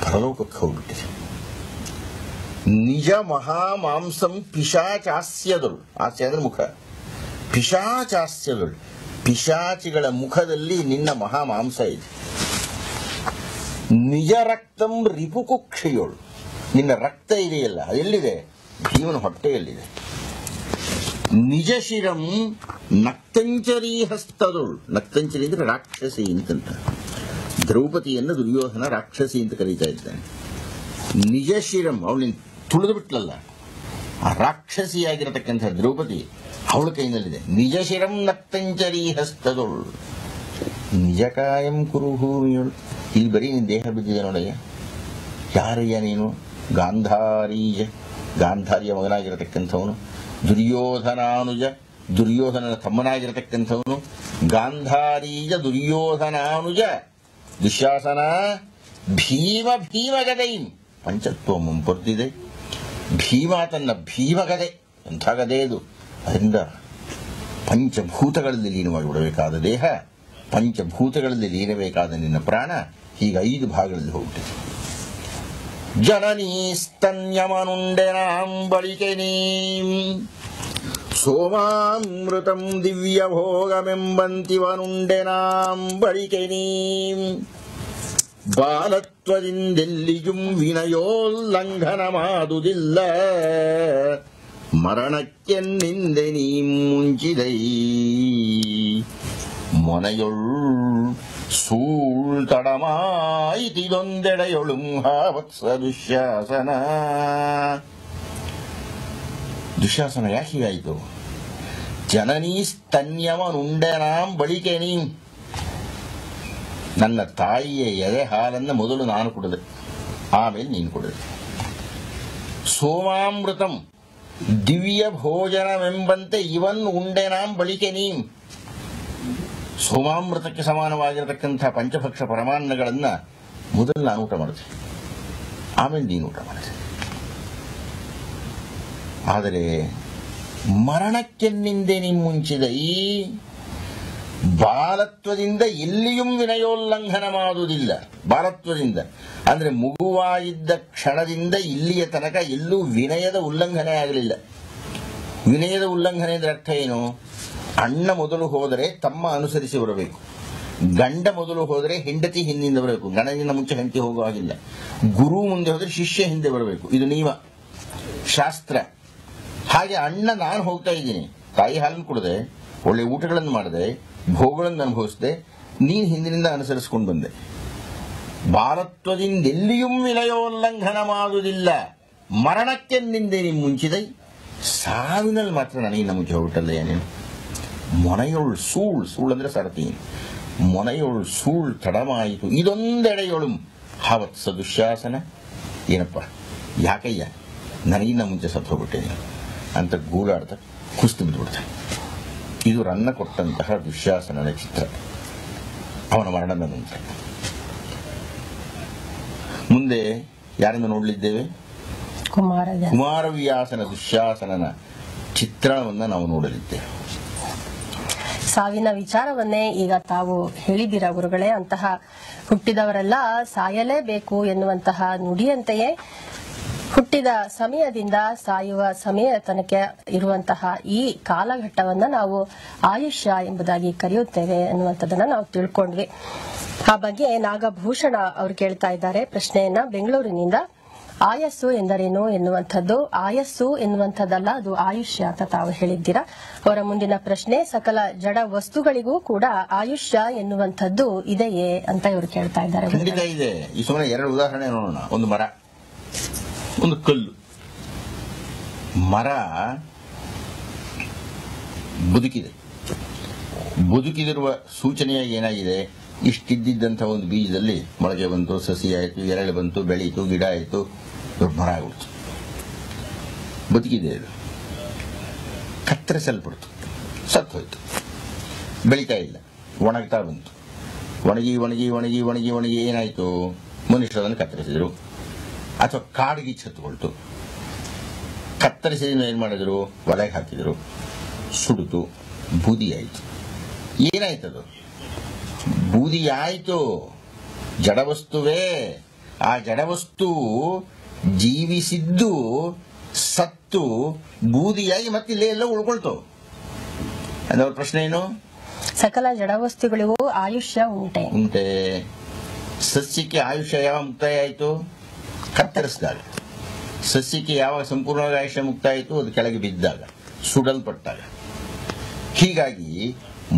ಪರಲೋಕಕ್ಕೆ ಹೋಗ್ಬಿಟ್ಟಿದೆ. ನಿಜ ಮಹಾಮಾಂಸಂ ಪಿಶಾಚಾಸ್ಯದೊಳು, ಆಸ್ಯ ಅಂದ್ರೆ ಮುಖ, ಪಿಶಾಚಾಸ್ಯದೊಳು, ಪಿಶಾಚಿಗಳ ಮುಖದಲ್ಲಿ ನಿನ್ನ ಮಹಾಮಾಂಸ ಇದೆ. ನಿಜ ರಕ್ತಂ ರಿಪುಕುಕ್ಷಿಯೋಳು, ನಿನ್ನ ರಕ್ತ ಇದೆಯಲ್ಲ ಅದೆಲ್ಲಿದೆ? ಭೀಮನ ಹೊಟ್ಟೆಯಲ್ಲಿದೆ. ನಿಜ ಶಿರಂ ನಕ್ತಂಚರಿ ಹಸ್ತದೊಳು, ನಕ್ತಂಚರಿ ಅಂದ್ರೆ ರಾಕ್ಷಸಿ ಅಂತಂತ. ದ್ರೌಪದಿಯನ್ನು ದುರ್ಯೋಧನ ರಾಕ್ಷಸಿ ಅಂತ ಕರೀತಾ ಇದ್ದಾನೆ. ನಿಜ ಶಿರಂ, ಅವಳಿನ ತುಳಿದು ಬಿಟ್ಲಲ್ಲ, ಆ ರಾಕ್ಷಸಿಯಾಗಿರತಕ್ಕಂಥ ದ್ರೌಪದಿ ಅವಳ ಕೈನಲ್ಲಿದೆ. ನಿಜ ಶಿರಂ ನಕ್ತಂಚರಿ ಹಸ್ತದೊಳು, ನಿಜಕಾಯಂ ಕುರು ಭೂಮಿಯೊಳು. ಇಲ್ಲಿ ಬರೀ ನಿನ್ನ ದೇಹ ಬಿದ್ದಿದೆ ನೋಡಯ್ಯ. ಯಾರಯ್ಯ ನೀನು? ಗಾಂಧಾರೀಯ, ಗಾಂಧಾರಿಯ ಮಗನಾಗಿರತಕ್ಕಂಥವನು. ದುರ್ಯೋಧನಾನುಜ, ದುರ್ಯೋಧನನ ತಮ್ಮನಾಗಿರತಕ್ಕಂಥವನು. ಗಾಂಧಾರೀಯ ದುರ್ಯೋಧನಾನುಜ ದುಶ್ಯಾಸನ ಭೀಮ ಭೀಮಗದೆಯಿಂ ಪಂಚತ್ವಂ ಪೊರ್ದಿದೆ. ಭೀಮ ತನ್ನ ಭೀಮಗದೆ, ಎಂಥ ಗದೆ ಇದು! ಅದರಿಂದ ಪಂಚಭೂತಗಳಲ್ಲಿ ಲೀನವಾಗಿಬಿಡಬೇಕಾದ ದೇಹ, ಪಂಚಭೂತಗಳಲ್ಲಿ ಲೀನಬೇಕಾದ ನಿನ್ನ ಪ್ರಾಣ ಹೀಗ 5 ಭಾಗಗಳಲ್ಲಿ ಹೋಗ್ಬಿಟ್ಟಿದೆ. ಜನನೀ ಸ್ತನ್ಯಮನುಂಡೆನಾಂ ಬಳಿಕೆನೀಂ ಸೋಮಾಮೃತಂ ದಿವ್ಯ ಭೋಗಮೆಂಬಂತಿವನುಂಡೆನಾಂ ಬಳಿಕೆನೀಂ ಬಾಲತ್ವದಿಂದೆಲ್ಲಿಯೂ ವಿನಯೋಲ್ಲಂಘನ ಮಾಡುವುದಿಲ್ಲ ಮರಣಕ್ಕೆನ್ನಿಂದೆ ನೀ ಮುಂಚಿದೈ ಮೊನೆಯೊಳ್ ಸೂಳ್ ತಡಮಾಯಿತಿದೊಂದೆಡೆಯೊಳುಂ ಹಾವತ್ಸ ದುಶ್ಯಾಸನ. ದುಶ್ಯಾಸನ ಯಾಕೆ ಹೀಗಾಯಿತು? ಜನನೀ ಸ್ತನ್ಯವನುಂಡೆನಾಂ ಬಳಿಕೆನೀ, ನನ್ನ ತಾಯಿಯ ಎದೆ ಹಾಲನ್ನು ಮೊದಲು ನಾನು ಕುಡಿದೆ, ಆಮೇಲೆ ನೀನು ಕುಡಿದೆ. ಸೋಮಾಮೃತಂ ದಿವ್ಯ ಭೋಜನವೆಂಬಂತೆ ಇವನ್ ಉಂಡೆನಾಂ ಬಳಿಕೆನೀ, ಸೋಮಾಮೃತಕ್ಕೆ ಸಮಾನವಾಗಿರತಕ್ಕಂಥ ಪಂಚಭಕ್ಷ ಪರಮಾನ್ನಗಳನ್ನ ಮೊದಲು ನಾನು ಊಟ ಮಾಡಿದೆ, ಆಮೇಲೆ ನೀನು ಊಟ ಮಾಡಿದೆ. ಆದರೆ ಮರಣಕ್ಕೆನ್ನಿಂದೆ ನೀನು ಮುಂಚಿದ ಈ ಬಾಲತ್ವದಿಂದ ಎಲ್ಲಿಯೂ ವಿನಯೋಲ್ಲಂಘನ ಮಾಡುವುದಿಲ್ಲ. ಬಾಲತ್ವದಿಂದ ಅಂದ್ರೆ ಮಗುವಾಗಿದ್ದ ಕ್ಷಣದಿಂದ ಇಲ್ಲಿಯ ತನಕ ಎಲ್ಲೂ ವಿನಯದ ಉಲ್ಲಂಘನೆ ಆಗಲಿಲ್ಲ. ವಿನಯದ ಉಲ್ಲಂಘನೆ ಅಂದ್ರೆ ಅರ್ಥ ಏನು? ಅಣ್ಣ ಮೊದಲು ಹೋದರೆ ತಮ್ಮ ಅನುಸರಿಸಿ ಬರಬೇಕು, ಗಂಡ ಮೊದಲು ಹೋದರೆ ಹೆಂಡತಿ ಹಿಂದಿಂದ ಬರಬೇಕು, ಗಂಡನಿಂದ ಮುಂಚೆ ಹೆಂಡತಿ ಹೋಗುವ ಹಾಗಿಲ್ಲ. ಗುರು ಮುಂದೆ ಹೋದರೆ ಶಿಷ್ಯ ಹಿಂದೆ ಬರಬೇಕು, ಇದು ನಿಯಮ ಶಾಸ್ತ್ರ. ಹಾಗೆ ಅಣ್ಣ ನಾನು ಹೋಗ್ತಾ ಇದ್ದೀನಿ, ತಾಯಿ ಹಾಲನ್ನು ಕುಡಿದೆ, ಒಳ್ಳೆ ಊಟಗಳನ್ನು ಮಾಡಿದೆ, ಭೋಗಗಳನ್ನು ಅನುಭವಿಸಿದೆ, ನೀನು ಹಿಂದಿನಿಂದ ಅನುಸರಿಸಿಕೊಂಡು ಬಂದೆ. ಬಾಲತ್ವದಿಂದ ಎಲ್ಲಿಯೂ ವಿನಯೋಲ್ಲಂಘನ ಮಾಡುವುದಿಲ್ಲ, ಮರಣಕ್ಕೆ ನಿಂದೆ ನೀನು ಮುಂಚಿದೆ, ಸಾವಿನಲ್ಲಿ ಮಾತ್ರ ನನಗಿನ್ನ ಮುಂಚೆ ಹೋಗ್ಬಿಟ್ಟಲ್ಲ ಏನೇನು. ಮೊನೆಯೊಳ್ ಸೂಳ್, ಸೂಳ್ ಅಂದ್ರೆ ಸರತಿ, ಮೊನೆಯೊಳ್ ಸೂಳ್ ತಡಮಾಯಿತು ಇದೊಂದೆಡೆಯೊಳು ಹಾವತ್ಸ ದುಶ್ಯಾಸನ. ಏನಪ್ಪ ಯಾಕಯ್ಯ ನನಗಿನ್ನ ಮುಂಚೆ ಸತ್ತು ಹೋಗ್ಬಿಟ್ಟೇನೆ ಅಂತ ಗೂಡಾಡ್ತಾ ಕುಸ್ತು ಬಿದ್ದುಬಿಡ್ತಾನೆ. ಇದು ರನ್ನ ಕೊಟ್ಟಂತಹ ದುಶ್ಯಾಸನನ ಚಿತ್ರ, ಅವನ ಮರಣದ ನಂತರ. ಮುಂದೆ ಯಾರನ್ನು ನೋಡಲಿದ್ದೇವೆ? ಕುಮಾರವ್ಯಾಸನ ದುಶ್ಯಾಸನನ ಚಿತ್ರಣವನ್ನ ನಾವು ನೋಡಲಿದ್ದೇವೆ. ಸಾವಿನ ವಿಚಾರವನ್ನೇ ಈಗ ತಾವು ಹೇಳಿದ್ದೀರಾ ಗುರುಗಳೇ. ಅಂತಹ ಹುಟ್ಟಿದವರೆಲ್ಲ ಸಾಯಲೇಬೇಕು ಎನ್ನುವಂತಹ ನುಡಿಯಂತೆಯೇ ಹುಟ್ಟಿದ ಸಮಯದಿಂದ ಸಾಯುವ ಸಮಯ ತನಕ ಇರುವಂತಹ ಈ ಕಾಲಘಟ್ಟವನ್ನ ನಾವು ಆಯುಷ್ಯ ಎಂಬುದಾಗಿ ಕರೆಯುತ್ತೇವೆ ಎನ್ನುವಂಥದ್ದನ್ನ ನಾವು ತಿಳ್ಕೊಂಡ್ವಿ. ಆ ಬಗ್ಗೆ ನಾಗಭೂಷಣ ಅವರು ಕೇಳ್ತಾ ಇದ್ದಾರೆ ಪ್ರಶ್ನೆಯನ್ನ ಬೆಂಗಳೂರಿನಿಂದ. ಆಯಸ್ಸು ಎಂದರೇನು ಎನ್ನುವಂಥದ್ದು, ಆಯಸ್ಸು ಎನ್ನುವಂಥದ್ದಲ್ಲ, ಅದು ಆಯುಷ್ಯ ಅಂತ ತಾವು ಹೇಳಿದ್ದೀರಾ. ಅವರ ಮುಂದಿನ ಪ್ರಶ್ನೆ, ಸಕಲ ಜಡ ವಸ್ತುಗಳಿಗೂ ಕೂಡ ಆಯುಷ್ಯ ಎನ್ನುವಂಥದ್ದು ಇದೆಯೇ ಅಂತ ಇವರು ಕೇಳ್ತಾ ಇದ್ದಾರೆ. ಖಂಡಿತ ಇದೆ. ಈ ಸುಮ್ಮನೆ 2 ಉದಾಹರಣೆ ನೋಡೋಣ. ಒಂದು ಮರ, ಒಂದು ಕಲ್ಲು. ಮರ ಬದುಕಿದೆ, ಬದುಕಿದಿರುವ ಸೂಚನೆಯಾಗಿ ಏನಾಗಿದೆ? ಇಷ್ಟಿದ್ದಂಥ ಒಂದು ಬೀಜದಲ್ಲಿ ಮೊಳಕೆ ಬಂತು, ಸಸಿ ಆಯಿತು, ಎರಳು ಬಂತು, ಬೆಳೀತು, ಗಿಡ ಆಯಿತು, ದೊಡ್ಡ ಮರ ಆಗ್ಬಿಡ್ತು. ಬದುಕಿದೆ. ಇದು ಕತ್ತರಿಸಲ್ಪಡ್ತು, ಸತ್ತು ಹೋಯ್ತು, ಬೆಳೀತಾ ಇಲ್ಲ, ಒಣಗ್ತಾ ಬಂತು. ಒಣಗಿ ಒಣಗಿ ಒಣಗಿ ಒಣಗಿ ಒಣಗಿ ಏನಾಯಿತು? ಮನುಷ್ಯರು ಅದನ್ನು ಕತ್ತರಿಸಿದ್ರು, ಅಥವಾ ಕಾಡಿಗೆ ಹತ್ತುಕೊಳ್ತು. ಕತ್ತರಿಸಿದ ಏನು ಮಾಡಿದ್ರು? ಒಲೆಗೆ ಹಾಕಿದ್ರು, ಸುಡಿತು, ಬೂದಿ ಆಯಿತು. ಏನಾಯ್ತದು? ಬೂದಿ ಆಯಿತು, ಜಡವಸ್ತುವೇ. ಆ ಜಡವಸ್ತು ಜೀವಿಸಿದ್ದು ಸತ್ತು ಬೂದಿಯಾಗಿ ಮತ್ತಿಲ್ಲೇ ಎಲ್ಲ ಉಳ್ಕೊಳ್ತು. ಅದರ ಪ್ರಶ್ನೆ ಏನು? ಸಕಲ ಜಡವಸ್ತುಗಳಿಗೂ ಆಯುಷ್ಯ ಉಂಟೆ. ಸಸ್ಯಕ್ಕೆ ಆಯುಷ್ಯ ಯಾವ ಮುಕ್ತಾಯ ಆಯಿತು? ಕತ್ತರಿಸಿದಾಗ. ಸಸ್ಯಕ್ಕೆ ಯಾವಾಗ ಸಂಪೂರ್ಣವಾಗಿ ಆಯುಷ್ಯ ಮುಕ್ತಾಯ ಆಯಿತು? ಅದು ಕೆಳಗೆ ಬಿದ್ದಾಗ, ಸುಡಲ್ಪಟ್ಟಾಗ. ಹೀಗಾಗಿ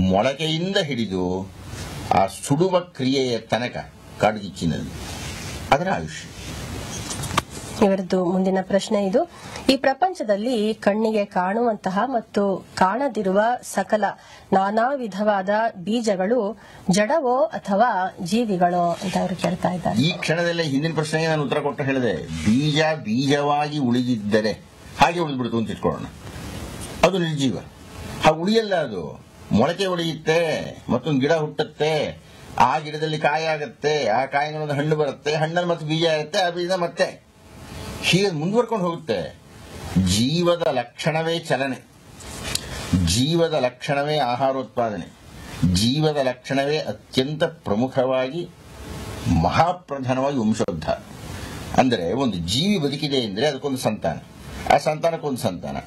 ಮೊಳಕೆಯಿಂದ ಹಿಡಿದು ಆ ಸುಡುವ ಕ್ರಿಯೆಯ ತನಕ ಕಾಡ್ಗಿಚ್ಚಿನಲ್ಲಿ ಅದರ ಆಯುಷ್ಯ. ಇವರದ್ದು ಮುಂದಿನ ಪ್ರಶ್ನೆ ಇದು. ಈ ಪ್ರಪಂಚದಲ್ಲಿ ಕಣ್ಣಿಗೆ ಕಾಣುವಂತಹ ಮತ್ತು ಕಾಣದಿರುವ ಸಕಲ ನಾನಾ ವಿಧವಾದ ಬೀಜಗಳು ಜಡವೋ ಅಥವಾ ಜೀವಿಗಳೋ ಅಂತ ಅವರು ಕೇಳ್ತಾ ಇದ್ದಾರೆ. ಈ ಕ್ಷಣದಲ್ಲೇ ಹಿಂದಿನ ಪ್ರಶ್ನೆಗೆ ನಾನು ಉತ್ತರ ಕೊಟ್ಟು ಹೇಳಿದೆ. ಬೀಜ ಬೀಜವಾಗಿ ಉಳಿದಿದ್ದರೆ ಹಾಗೆ ಉಳಿದ್ಬಿಡ್ತು ಅಂತ ಇಟ್ಕೊಳ್ಳೋಣ, ಅದು ನಿರ್ಜೀವ. ಹಾಗೆ ಉಳಿಯಲ್ಲ, ಅದು ಮೊಳಕೆ ಹೊಡೆಯುತ್ತೆ, ಮತ್ತೊಂದು ಗಿಡ ಹುಟ್ಟುತ್ತೆ, ಆ ಗಿಡದಲ್ಲಿ ಕಾಯಿ ಆಗತ್ತೆ, ಆ ಕಾಯಿನ ಒಂದು ಹಣ್ಣು ಬರುತ್ತೆ, ಹಣ್ಣಲ್ಲಿ ಮತ್ತೆ ಬೀಜ ಇರುತ್ತೆ, ಆ ಬೀಜ ಮತ್ತೆ ಹೀಗೆ ಮುಂದುವರ್ಕೊಂಡು ಹೋಗುತ್ತೆ. ಜೀವದ ಲಕ್ಷಣವೇ ಚಲನೆ, ಜೀವದ ಲಕ್ಷಣವೇ ಆಹಾರೋತ್ಪಾದನೆ, ಜೀವದ ಲಕ್ಷಣವೇ ಅತ್ಯಂತ ಪ್ರಮುಖವಾಗಿ ಮಹಾಪ್ರಧಾನವಾಗಿ ವಂಶೋದ್ಧಾರ. ಅಂದರೆ ಒಂದು ಜೀವಿ ಬದುಕಿದೆ ಅಂದರೆ ಅದಕ್ಕೊಂದು ಸಂತಾನ, ಆ ಸಂತಾನಕ್ಕೊಂದು ಸಂತಾನ,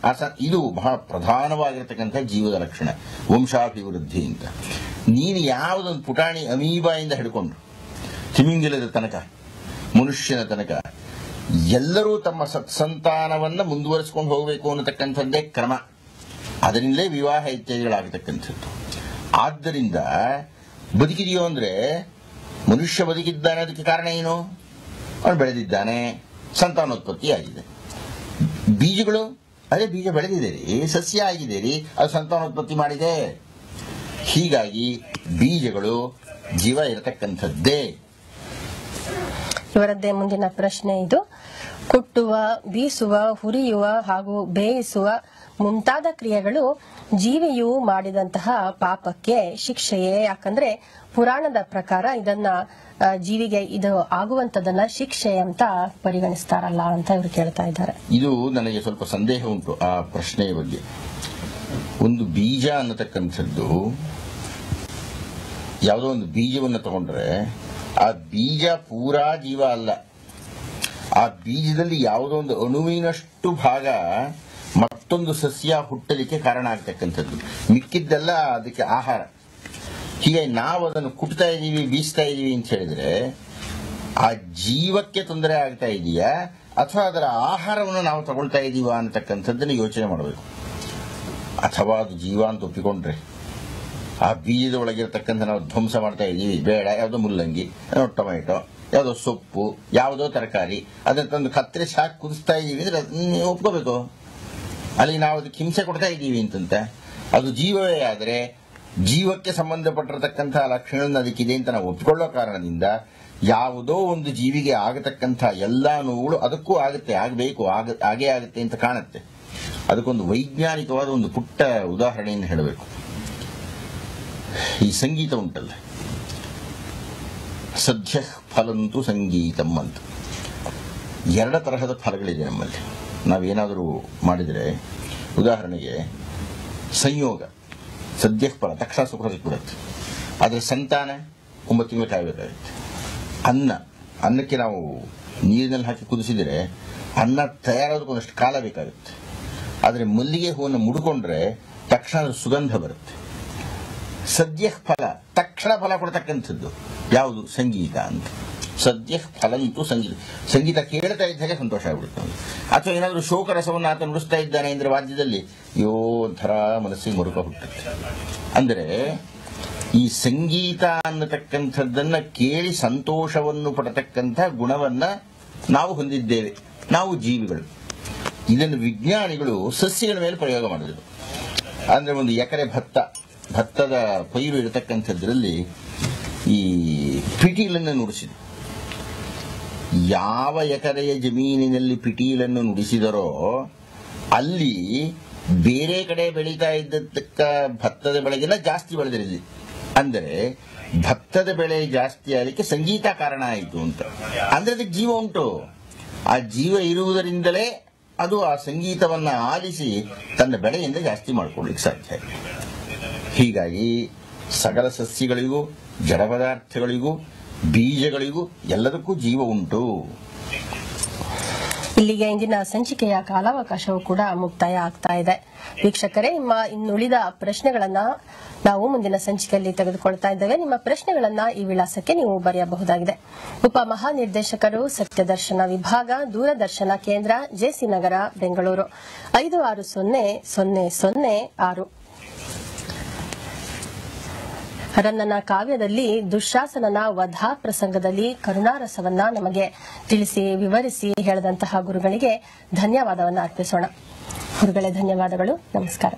ಇದು ಬಹಳ ಪ್ರಧಾನವಾಗಿರತಕ್ಕಂಥ ಜೀವದ ಲಕ್ಷಣ, ವಂಶಾಭಿವೃದ್ಧಿ ಅಂತ. ನೀನು ಯಾವುದೊಂದು ಪುಟಾಣಿ ಅಮೀಬಾಯಿಂದ ಹಿಡ್ಕೊಂಡು ತಿಮಿಂಗಿಲದ ತನಕ ಮನುಷ್ಯನ ತನಕ ಎಲ್ಲರೂ ತಮ್ಮ ಸತ್ಸಂತಾನವನ್ನು ಮುಂದುವರಿಸಿಕೊಂಡು ಹೋಗಬೇಕು ಅನ್ನತಕ್ಕಂಥದ್ದೇ ಕ್ರಮ. ಅದರಿಂದಲೇ ವಿವಾಹ ಇತ್ಯಾದಿಗಳಾಗತಕ್ಕಂಥದ್ದು. ಆದ್ದರಿಂದ ಬದುಕಿದೆಯೋ ಅಂದ್ರೆ ಮನುಷ್ಯ ಬದುಕಿದ್ದಾನೆ, ಅದಕ್ಕೆ ಕಾರಣ ಏನು? ಅವನು ಬೆಳೆದಿದ್ದಾನೆ, ಸಂತಾನೋತ್ಪತ್ತಿ ಆಗಿದೆ. ಬೀಜಗಳು, ಅದೇ ಬೀಜ ಬೆಳೆದಿದೆ, ಸಸ್ಯ ಆಗಿದೆ, ಅದು ಸಂತಾನೋತ್ಪತ್ತಿ ಮಾಡಿದೆ. ಹೀಗಾಗಿ ಬೀಜಗಳು ಜೀವ ಇರತಕ್ಕಂಥದ್ದೇ. ಇವರದ್ದೇ ಮುಂದಿನ ಪ್ರಶ್ನೆ ಇದು. ಕುಟ್ಟುವ, ಬೀಸುವ, ಹುರಿಯುವ ಹಾಗೂ ಬೇಯಿಸುವ ಮುಂತಾದ ಕ್ರಿಯೆಗಳು ಜೀವಿಯು ಮಾಡಿದಂತಹ ಪಾಪಕ್ಕೆ ಶಿಕ್ಷೆಯೇ? ಯಾಕಂದ್ರೆ ಪುರಾಣದ ಪ್ರಕಾರ ಇದನ್ನ ಜೀವಿಗೆ ಇದು ಆಗುವಂತದನ್ನ ಶಿಕ್ಷೆ ಅಂತ ಪರಿಗಣಿಸ್ತಾರಲ್ಲ ಅಂತ ಇವರು ಕೇಳ್ತಾ ಇದ್ದಾರೆ. ಇದು ನನಗೆ ಸ್ವಲ್ಪ ಸಂದೇಹ ಉಂಟು ಆ ಪ್ರಶ್ನೆಯ ಬಗ್ಗೆ. ಒಂದು ಬೀಜ ಅನ್ನತಕ್ಕಂಥದ್ದು, ಯಾವುದೋ ಒಂದು ಬೀಜವನ್ನು ತಗೊಂಡ್ರೆ ಆ ಬೀಜ ಪೂರಾ ಜೀವ ಅಲ್ಲ. ಆ ಬೀಜದಲ್ಲಿ ಯಾವುದೋ ಒಂದು ಅಣುವಿನಷ್ಟು ಭಾಗ ಮತ್ತೊಂದು ಸಸ್ಯ ಹುಟ್ಟಲಿಕ್ಕೆ ಕಾರಣ ಆಗ್ತಕ್ಕಂಥದ್ದು, ಮಿಕ್ಕಿದ್ದೆಲ್ಲ ಅದಕ್ಕೆ ಆಹಾರ. ಹೀಗೆ ನಾವು ಅದನ್ನು ಕುಟ್ತಾ ಇದ್ದೀವಿ, ಬೀಸ್ತಾ ಇದ್ದೀವಿ ಅಂತ ಹೇಳಿದ್ರೆ ಆ ಜೀವಕ್ಕೆ ತೊಂದರೆ ಆಗ್ತಾ ಇದೆಯಾ ಅಥವಾ ಅದರ ಆಹಾರವನ್ನು ನಾವು ತಗೊಳ್ತಾ ಇದ್ದೀವ ಅನ್ನತಕ್ಕಂಥದ್ದನ್ನು ಯೋಚನೆ ಮಾಡಬೇಕು. ಅಥವಾ ಅದು ಜೀವ ಅಂತ ಒಪ್ಪಿಕೊಂಡ್ರೆ ಆ ಬೀಜದ ಒಳಗಿರತಕ್ಕಂಥ ನಾವು ಧ್ವಂಸ ಮಾಡ್ತಾ ಇದ್ದೀವಿ, ಬೇಡ, ಯಾವುದೋ ಮುಲ್ಲಂಗಿ, ಟೊಮೆಟೊ, ಯಾವುದೋ ಸೊಪ್ಪು, ಯಾವುದೋ ತರಕಾರಿ, ಅದನ್ನ ತಂದು ಕತ್ತರಿಸಿ ಹಾಕಿ ಕುದಿಸ್ತಾ ಇದ್ದೀವಿ ಅಂದ್ರೆ ನೀವು ಒಪ್ಕೋಬೇಕು. ಅಲ್ಲಿ ನಾವು ಅದಕ್ಕೆ ಹಿಂಸೆ ಕೊಡ್ತಾ ಇದ್ದೀವಿ ಅಂತಂತೆ. ಅದು ಜೀವವೇ ಆದರೆ ಜೀವಕ್ಕೆ ಸಂಬಂಧಪಟ್ಟಿರತಕ್ಕಂಥ ಲಕ್ಷಣಗಳನ್ನು ಅದಕ್ಕಿದೆ ಅಂತ ನಾವು ಒಪ್ಪಿಕೊಳ್ಳೋ ಕಾರಣದಿಂದ ಯಾವುದೋ ಒಂದು ಜೀವಿಗೆ ಆಗತಕ್ಕಂಥ ಎಲ್ಲಾ ನೋವುಗಳು ಅದಕ್ಕೂ ಆಗುತ್ತೆ, ಆಗಬೇಕು, ಹಾಗೇ ಆಗುತ್ತೆ ಅಂತ ಕಾಣುತ್ತೆ. ಅದಕ್ಕೊಂದು ವೈಜ್ಞಾನಿಕವಾದ ಒಂದು ಪುಟ್ಟ ಉದಾಹರಣೆಯನ್ನು ಹೇಳಬೇಕು. ಈ ಸಂಗೀತ ಉಂಟಲ್ಲ, ಸದ್ಯ ಫಲಂತು ಸಂಗೀತಂ ಅಂತ ಎರಡು ತರಹದ ಫಲಗಳಿದೆ ನಮ್ಮಲ್ಲಿ. ನಾವೇನಾದರೂ ಮಾಡಿದರೆ, ಉದಾಹರಣೆಗೆ ಸಂಯೋಗ, ಸದ್ಯ ಫಲ ತಕ್ಷಣ ಸುಖ ಸಿಕ್ಬಿಡುತ್ತೆ, ಆದರೆ ಸಂತಾನ 9 ತಿಂಗಳು ಕಾಯಬೇಕಾಗುತ್ತೆ. ಅನ್ನಕ್ಕೆ ನಾವು ನೀರಿನಲ್ಲಿ ಹಾಕಿ ಕುದಿಸಿದರೆ ಅನ್ನ ತಯಾರಾದಕ್ಕೆ ಒಂದಷ್ಟು ಕಾಲ ಬೇಕಾಗುತ್ತೆ. ಆದರೆ ಮಲ್ಲಿಗೆ ಹೂವನ್ನು ಮುಡ್ಕೊಂಡ್ರೆ ತಕ್ಷಣ ಸುಗಂಧ ಬರುತ್ತೆ. ಸದ್ಯ ಫಲ, ತಕ್ಷಣ ಫಲ ಕೊಡ್ತಕ್ಕಂಥದ್ದು ಯಾವುದು? ಸಂಗೀತ ಅಂತ. ಸದ್ಯ ಫಲಂತೂ ಸಂಗೀತ. ಸಂಗೀತ ಕೇಳ್ತಾ ಇದ್ದಾಗ ಸಂತೋಷ ಆಗ್ಬಿಡುತ್ತೆ. ಅಥವಾ ಏನಾದರೂ ಶೋಕರಸವನ್ನು ಆತ ನುಡಿಸ್ತಾ ಇದ್ದಾನೆ ಅಂದ್ರೆ ವಾದ್ಯದಲ್ಲಿ, ಒಂಥರ ಮನಸ್ಸಿಗೆ ಮರುಕ ಹುಟ್ಟುತ್ತೆ. ಅಂದರೆ ಈ ಸಂಗೀತ ಅನ್ನತಕ್ಕಂಥದ್ದನ್ನ ಕೇಳಿ ಸಂತೋಷವನ್ನು ಪಡತಕ್ಕಂಥ ಗುಣವನ್ನ ನಾವು ಹೊಂದಿದ್ದೇವೆ, ನಾವು ಜೀವಿಗಳು. ಇದನ್ನು ವಿಜ್ಞಾನಿಗಳು ಸಸ್ಯಗಳ ಮೇಲೆ ಪ್ರಯೋಗ ಮಾಡಿದರು. ಅಂದ್ರೆ ಒಂದು ಎಕರೆ ಭತ್ತದ ಪೈರು ಇರತಕ್ಕಂಥದ್ರಲ್ಲಿ ಈ ಪಿಟೀಲನ್ನು ನುಡಿಸಿದರು. ಯಾವ ಎಕರೆಯ ಜಮೀನಿನಲ್ಲಿ ಪಿಟೀಲನ್ನು ನುಡಿಸಿದರೋ ಅಲ್ಲಿ ಬೇರೆ ಕಡೆ ಬೆಳೀತಾ ಇದ್ದಕ್ಕ ಭತ್ತದ ಬೆಳೆಗೆಲ್ಲ ಜಾಸ್ತಿ ಬೆಳೆದಿರಲಿ. ಅಂದರೆ ಭತ್ತದ ಬೆಳೆ ಜಾಸ್ತಿ ಆಗಲಿಕ್ಕೆ ಸಂಗೀತ ಕಾರಣ ಆಯಿತು ಅಂತ. ಅಂದ್ರೆ ಅದಕ್ಕೆ ಜೀವ ಉಂಟು. ಆ ಜೀವ ಇರುವುದರಿಂದಲೇ ಅದು ಆ ಸಂಗೀತವನ್ನ ಆಲಿಸಿ ತನ್ನ ಬೆಳೆಯಿಂದ ಜಾಸ್ತಿ ಮಾಡ್ಕೊಳ್ಳಿಕ್ಕೆ ಸಾಧ್ಯ. ಹೀಗಾಗಿ ಸಕಲ ಸಸ್ಯಗಳಿಗೂ, ಜಡ ಪದಾರ್ಥಗಳಿಗೂ, ಬೀಜಗಳಿಗೂ ಎಲ್ಲದಕ್ಕೂ ಜೀವ ಉಂಟು. ಇಲ್ಲಿಗೆ ಇಂದಿನ ಸಂಚಿಕೆಯ ಕಾಲಾವಕಾಶವು ಕೂಡ ಮುಕ್ತಾಯ ಆಗ್ತಾ ಇದೆ. ವೀಕ್ಷಕರೇ, ನಿಮ್ಮ ಇನ್ನುಳಿದ ಪ್ರಶ್ನೆಗಳನ್ನ ನಾವು ಮುಂದಿನ ಸಂಚಿಕೆಯಲ್ಲಿ ತೆಗೆದುಕೊಳ್ತಾ ಇದ್ದೇವೆ. ನಿಮ್ಮ ಪ್ರಶ್ನೆಗಳನ್ನ ಈ ವಿಳಾಸಕ್ಕೆ ನೀವು ಬರೆಯಬಹುದಾಗಿದೆ. ಉಪ ಮಹಾನಿರ್ದೇಶಕರು, ಸತ್ಯದರ್ಶನ ವಿಭಾಗ, ದೂರದರ್ಶನ ಕೇಂದ್ರ, ಜೆಸಿ ನಗರ, ಬೆಂಗಳೂರು 560006. ರನ್ನನ ಕಾವ್ಯದಲ್ಲಿ ದುಶ್ಯಾಸನನ ವಧಾ ಪ್ರಸಂಗದಲ್ಲಿ ಕರುಣಾರಸವನ್ನ ನಮಗೆ ತಿಳಿಸಿ ವಿವರಿಸಿ ಹೇಳಿದಂತಹ ಗುರುಗಳಿಗೆ ಧನ್ಯವಾದವನ್ನ ಅರ್ಪಿಸೋಣ. ಗುರುಗಳೇ, ಧನ್ಯವಾದಗಳು. ನಮಸ್ಕಾರ.